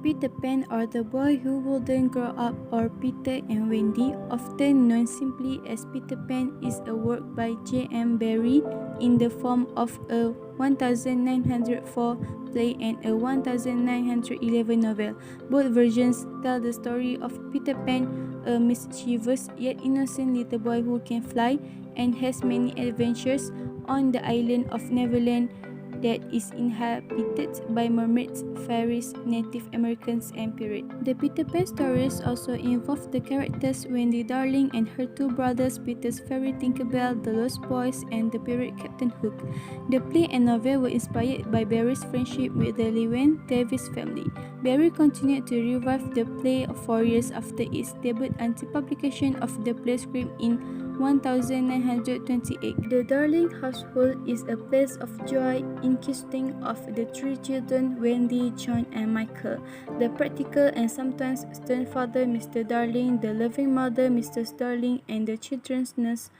Peter Pan, or The Boy Who Wouldn't Grow Up, or Peter and Wendy, often known simply as Peter Pan, is a work by J.M. Barrie in the form of a 1904 play and a 1911 novel. Both versions tell the story of Peter Pan, a mischievous yet innocent little boy who can fly and has many adventures on the island of Neverland that is inhabited by mermaids, fairies, Native Americans, and pirates. The Peter Pan stories also involve the characters Wendy Darling and her two brothers, Peter's fairy Tinkerbell, the Lost Boys, and the pirate Captain Hook. The play and novel were inspired by Barrie's friendship with the Llewellyn Davis family. Barrie continued to revive the play 4 years after its debut until publication of the play script in 1928. The Darling household is a place of joy consisting of the three children, Wendy, John, and Michael, the practical and sometimes stern father, Mr. Darling, the loving mother, Mrs. Darling, and the children's nurse,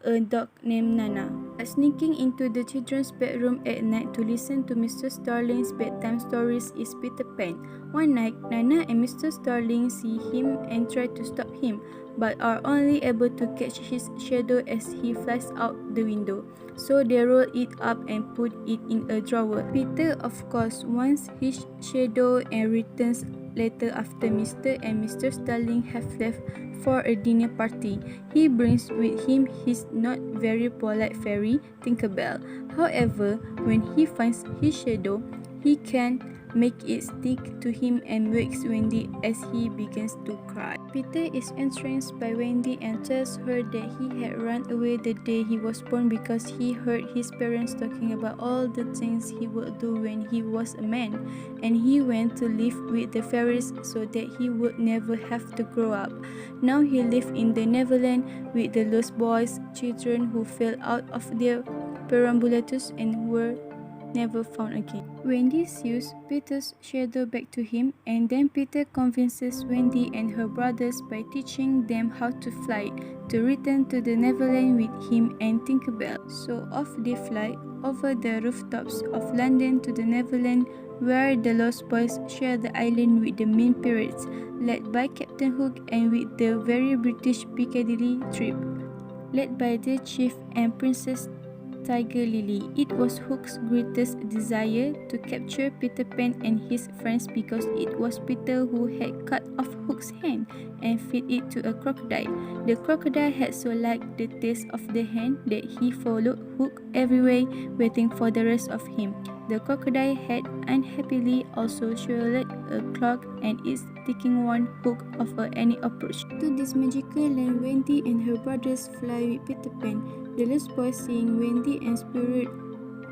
a dog named Nana. Sneaking into the children's bedroom at night to listen to Mrs. Darling's bedtime stories is Peter Pan. One night, Nana and Mrs. Darling see him and try to stop him, but are only able to catch his shadow as he flies out the window. So they roll it up and put it in a drawer. Peter, of course, wants his shadow and returns later after Mr. and Mrs. Darling have left for a dinner party. He brings with him his not very polite fairy, Tinkerbell. However, when he finds his shadow, he can make it stick to him and wakes Wendy as he begins to cry. Peter is entranced by Wendy and tells her that he had run away the day he was born because he heard his parents talking about all the things he would do when he was a man, and he went to live with the fairies so that he would never have to grow up. Now he lived in the Neverland with the Lost Boys, children who fell out of their perambulatus and were never found again. Wendy sews Peter's shadow back to him, and then Peter convinces Wendy and her brothers by teaching them how to fly to return to the Neverland with him and Tinkerbell. So off they fly over the rooftops of London to the Neverland, where the Lost Boys share the island with the mean pirates, led by Captain Hook, and with the very British Piccadilly trip, led by their chief and Princess Tiger Lily. It was Hook's greatest desire to capture Peter Pan and his friends because it was Peter who had cut off Hook's hand and fed it to a crocodile. The crocodile had so liked the taste of the hand that he followed Hook everywhere, waiting for the rest of him. The crocodile had unhappily also swallowed a clock and its sticking warned Hook of any approach. To this magical land, Wendy and her brothers fly with Peter Pan. The Lost Boys, seeing Wendy and spurred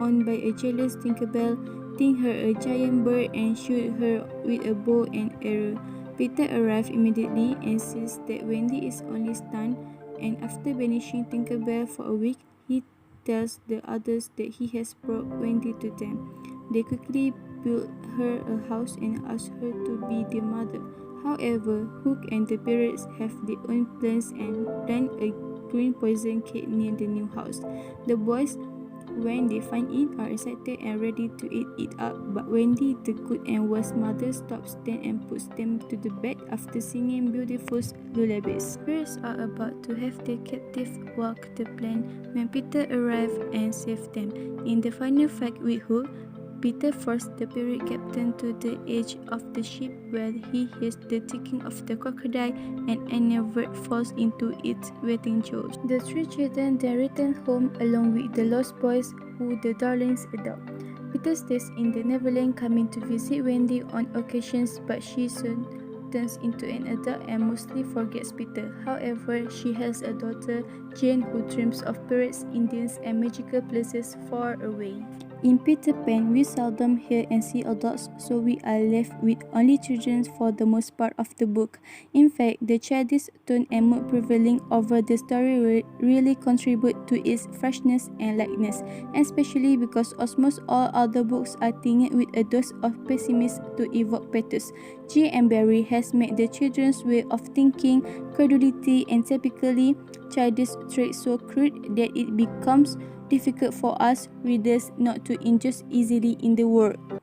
on by a jealous Tinkerbell, think her a giant bird and shoot her with a bow and arrow. Peter arrives immediately and sees that Wendy is only stunned, and after banishing Tinkerbell for a week, he tells the others that he has brought Wendy to them. They quickly build her a house and ask her to be their mother. However, Hook and the pirates have their own plans and plant a green poison cake near the new house. The boys, when they find it, are excited and ready to eat it up, but Wendy, the good and wise mother, stops them and puts them to the bed after singing beautiful lullabies. Pirates are about to have their captive walk the plank when Peter arrives and saves them. In the final fight with Hook, Peter forced the pirate captain to the edge of the ship where he hears the ticking of the crocodile and unnerved falls into its waiting jaws. The three children then return home along with the Lost Boys, who the Darlings adopt. Peter stays in the Neverland, coming to visit Wendy on occasions, but she soon turns into an adult and mostly forgets Peter. However, she has a daughter, Jane, who dreams of pirates, Indians, and magical places far away. In Peter Pan, we seldom hear and see adults, so we are left with only children for the most part of the book. In fact, the childish tone and mood prevailing over the story really contribute to its freshness and lightness, especially because almost all other books are tinged with a dose of pessimism to evoke pathos. J.M. Barrie has made the children's way of thinking, credulity, and typically childish traits so crude that it becomes difficult for us readers not to ingest easily in the world.